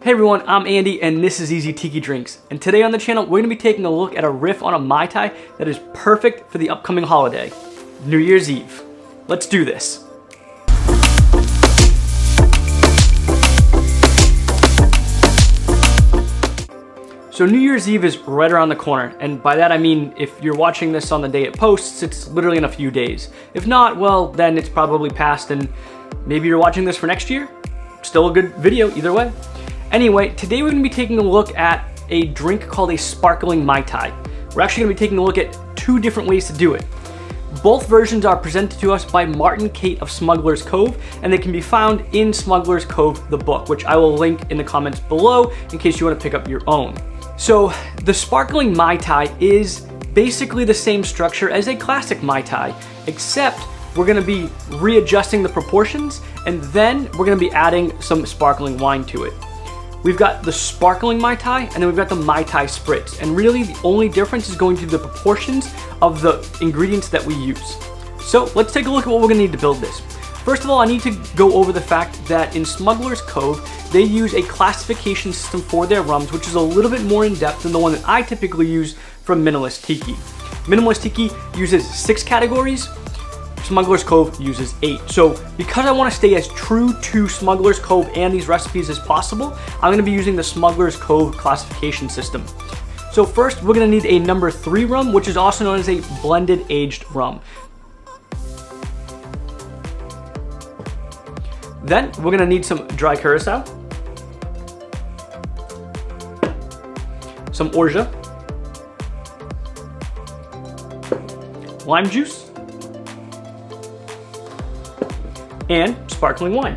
Hey everyone, I'm Andy and this is Easy Tiki Drinks. And today on the channel, we're gonna be taking a look at a riff on a Mai Tai that is perfect for the upcoming holiday, New Year's Eve. Let's do this. So New Year's Eve is right around the corner, and by that I mean if you're watching this on the day it posts, it's literally in a few days. If not, well, then it's probably past and maybe you're watching this for next year. Still a good video either way. Anyway, today we're gonna be taking a look at a drink called a sparkling Mai Tai. We're actually gonna be taking a look at two different ways to do it. Both versions are presented to us by Martin Cate of Smuggler's Cove, and they can be found in Smuggler's Cove, the book, which I will link in the comments below in case you wanna pick up your own. So the sparkling Mai Tai is basically the same structure as a classic Mai Tai, except we're gonna be readjusting the proportions, and then we're gonna be adding some sparkling wine to it. We've got the sparkling Mai Tai, and then we've got the Mai Tai Spritz. And really the only difference is going to be the proportions of the ingredients that we use. So let's take a look at what we're gonna need to build this. First of all, I need to go over the fact that in Smuggler's Cove, they use a classification system for their rums, which is a little bit more in depth than the one that I typically use from Minimalist Tiki. Minimalist Tiki uses 6 categories. Smuggler's Cove uses 8. So because I want to stay as true to Smuggler's Cove and these recipes as possible, I'm going to be using the Smuggler's Cove classification system. So first, we're going to need a number 3 rum, which is also known as a blended aged rum. Then we're going to need some dry Curaçao, some Orgeat, lime juice, and sparkling wine.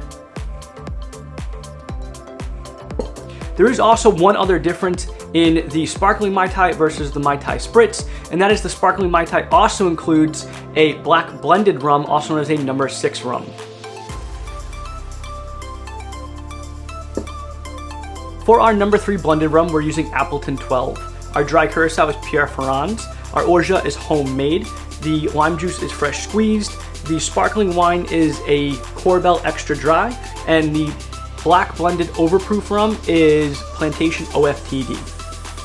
There is also one other difference in the sparkling Mai Tai versus the Mai Tai Spritz, and that is the sparkling Mai Tai also includes a black blended rum, also known as a number 6 rum. For our number 3 blended rum, we're using Appleton 12. Our dry Curaçao is Pierre Ferrand's. Our Orgeat is homemade. The lime juice is fresh squeezed. The sparkling wine is a Corbel Extra Dry, and the black blended overproof rum is Plantation OFTD.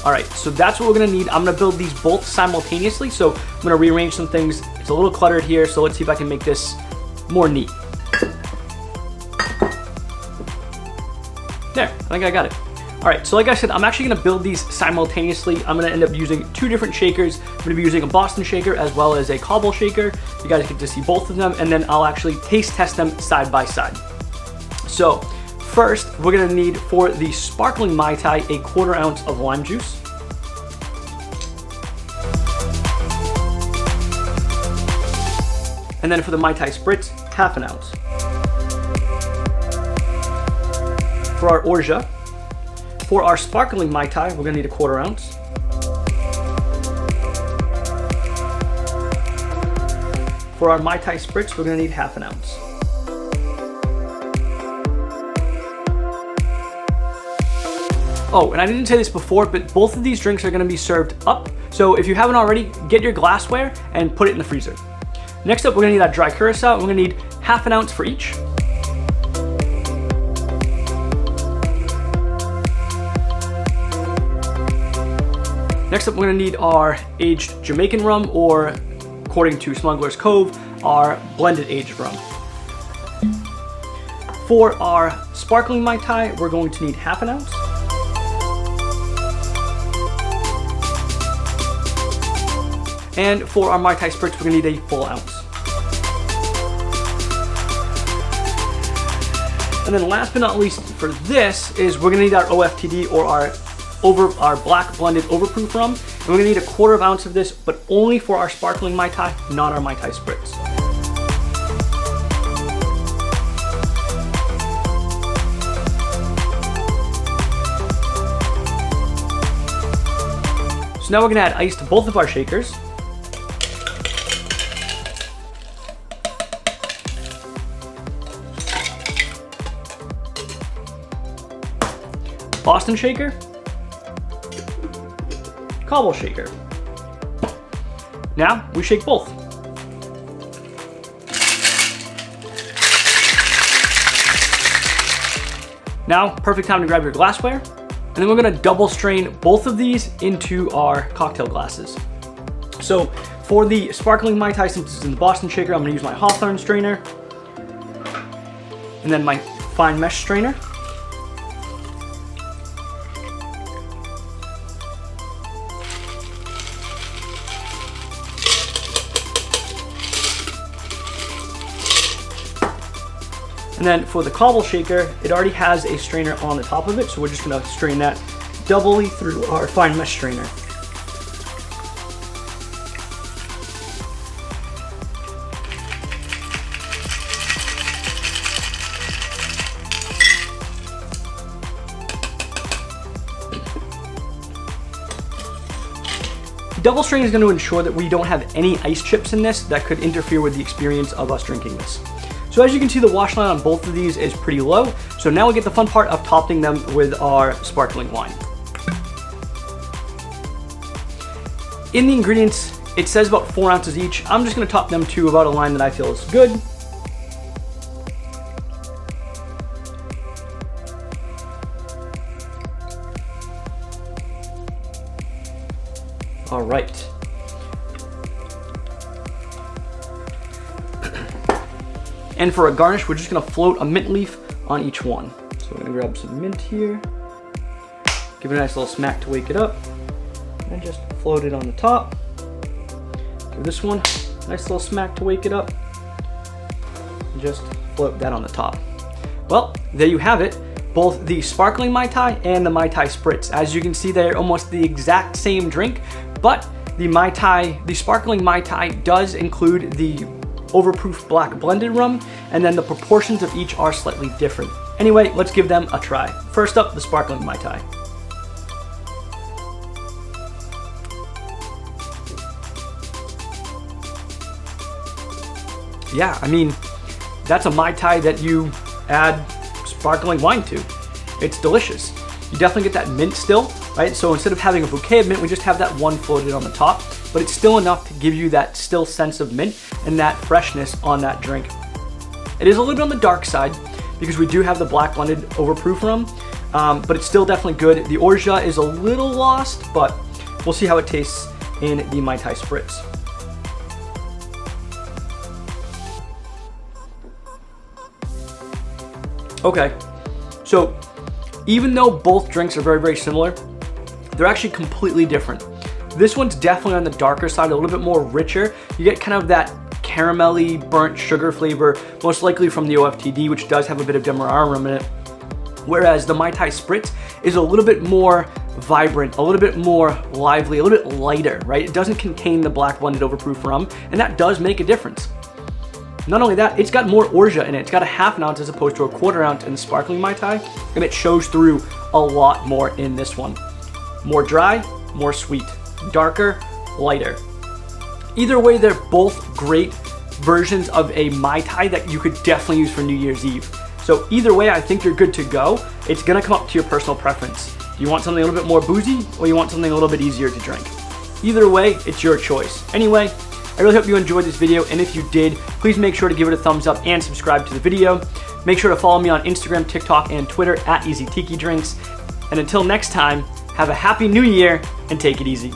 All right, so that's what we're gonna need. I'm gonna build these both simultaneously, so I'm gonna rearrange some things. It's a little cluttered here, so let's see if I can make this more neat. There, I think I got it. All right, so like I said, I'm actually gonna build these simultaneously. I'm gonna end up using 2 different shakers. I'm gonna be using a Boston shaker as well as a cobble shaker. You guys get to see both of them, and then I'll actually taste test them side by side. So first, we're gonna need for the sparkling Mai Tai a 1/4 ounce of lime juice. And then for the Mai Tai Spritz, 1/2 ounce. For our Orgeat, for our sparkling Mai Tai, we're gonna need a 1/4 ounce. For our Mai Tai Spritz, we're gonna need 1/2 ounce. Oh, and I didn't say this before, but both of these drinks are gonna be served up. So if you haven't already, get your glassware and put it in the freezer. Next up, we're gonna need that dry Curaçao. We're gonna need 1/2 ounce for each. Next up, we're gonna need our aged Jamaican rum, or according to Smuggler's Cove, our blended aged rum. For our sparkling Mai Tai, we're going to need 1/2 ounce. And for our Mai Tai Spritz, we're gonna need a full ounce. And then last but not least for this is we're gonna need our OFTD, or our black blended overproof rum, and we're gonna need a 1/4 ounce of this, but only for our sparkling Mai Tai, not our Mai Tai Spritz. So now we're gonna add ice to both of our shakers. Boston shaker, cobble shaker. Now we shake both. Now, perfect time to grab your glassware, and then we're gonna double strain both of these into our cocktail glasses. So for the sparkling Mai Tai, since it's in the Boston shaker, I'm gonna use my Hawthorne strainer, and then my fine mesh strainer. And then for the cobble shaker, it already has a strainer on the top of it, so we're just gonna strain that doubly through our fine mesh strainer. Double strain is going to ensure that we don't have any ice chips in this that could interfere with the experience of us drinking this. So as you can see, the wash line on both of these is pretty low. So now we get the fun part of topping them with our sparkling wine. In the ingredients, it says about 4 ounces each. I'm just going to top them to about a line that I feel is good. All right. And for a garnish, we're just gonna float a mint leaf on each one. So we're gonna grab some mint here, give it a nice little smack to wake it up, and just float it on the top. Give this one a nice little smack to wake it up, and just float that on the top. Well, there you have it. Both the sparkling Mai Tai and the Mai Tai Spritz. As you can see, they're almost the exact same drink, but the sparkling Mai Tai does include the Overproof black blended rum, and then the proportions of each are slightly different. Anyway, let's give them a try. First up, the sparkling Mai Tai. Yeah, I mean, that's a Mai Tai that you add sparkling wine to. It's delicious. You definitely get that mint still, right? So instead of having a bouquet of mint, we just have that one floated on the top, but it's still enough to give you that still sense of mint and that freshness on that drink. It is a little bit on the dark side because we do have the black blended overproof rum, but it's still definitely good. The Orgeat is a little lost, but we'll see how it tastes in the Mai Tai Spritz. Okay, so even though both drinks are very, very similar, they're actually completely different. This one's definitely on the darker side, a little bit more richer. You get kind of that caramelly burnt sugar flavor, most likely from the OFTD, which does have a bit of Demerara rum in it. Whereas the Mai Tai Spritz is a little bit more vibrant, a little bit more lively, a little bit lighter, right? It doesn't contain the black blended overproof rum, and that does make a difference. Not only that, it's got more Orgeat in it. It's got a ½ ounce as opposed to a ¼ ounce in the sparkling Mai Tai, and it shows through a lot more in this one. More dry, more sweet, darker, lighter. Either way, they're both great versions of a Mai Tai that you could definitely use for New Year's Eve. So either way, I think you're good to go. It's gonna come up to your personal preference. Do you want something a little bit more boozy, or you want something a little bit easier to drink? Either way, it's your choice. Anyway, I really hope you enjoyed this video, and if you did, please make sure to give it a thumbs up and subscribe to the video. Make sure to follow me on Instagram, TikTok, and Twitter at Tiki Drinks. And until next time, have a happy new year and take it easy.